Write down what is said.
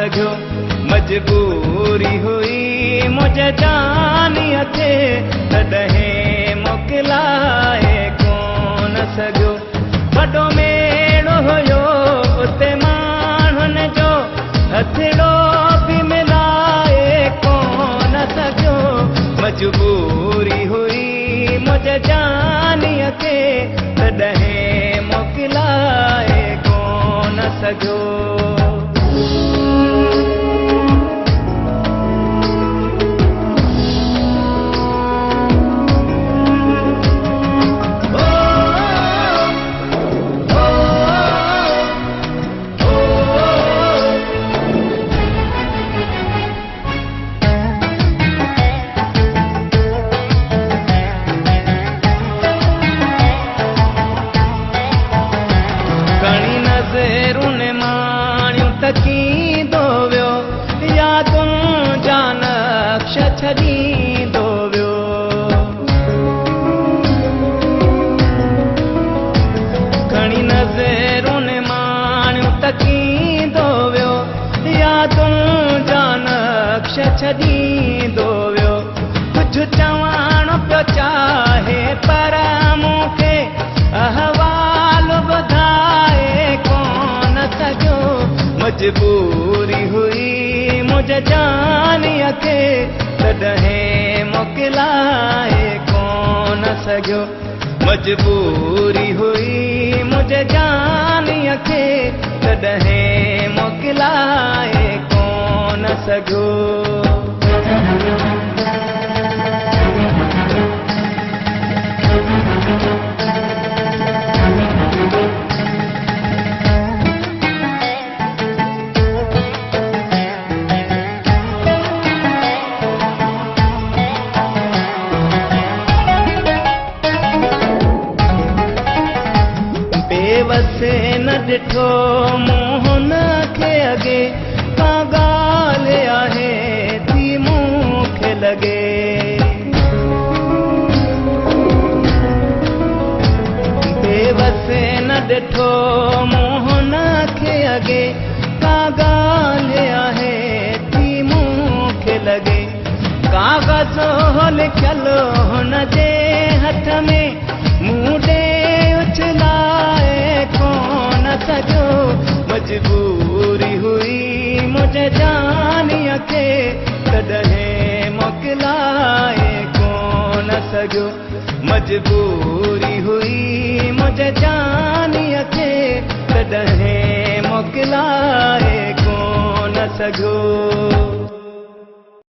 सघियो। मजबूरी हुई मुझे जानीअ खे तॾहिं मोकिलाए कोन सघियो। वॾो मेड़ो हुयो उते माण्हुनि जो हथड़ो बि मिलाए कोन सघियो। मजबूरी हुई मुझे जानीअ खे तॾहिं मोकिलाए कोन सघियो। तकींदो वियो यादुनि जा नक्श छॾींदो वियो। घणी नज़रुनि माण्हू तकींदो वियो यादुनि जा नक्श छॾींदो वियो। कुझु चवण पियो चाहे पर मूंखे अहवाल ॿुधाए कोन सघियो। मजबूरी हुई मुझे जानीअ खे तॾहिं मोकिलाए कोन सघियो। मजबूरी हुई मुझे जानीअ खे तॾहिं मोकिलाए कोन सघियो। बेवसे न ॾिठो मूं हुन खे अॻे का ॻाल्हि आहे थी मूंखे लॻे। बेवसे न ॾिठो मूं हुन खे अॻे का ॻाल्हि आहे थी मूंखे लॻे। कागज़ हो लिखियलु हुन जे हथ में मूं ॾे उछलाए कोन सघियो। मजबूरी हुई मुझे जानीअ खे तॾहिं मोकिलाए कोन सघियो। मजबूरी हुई मुझे जानीअ खे तॾहिं मोकिलाए कोन सघियो।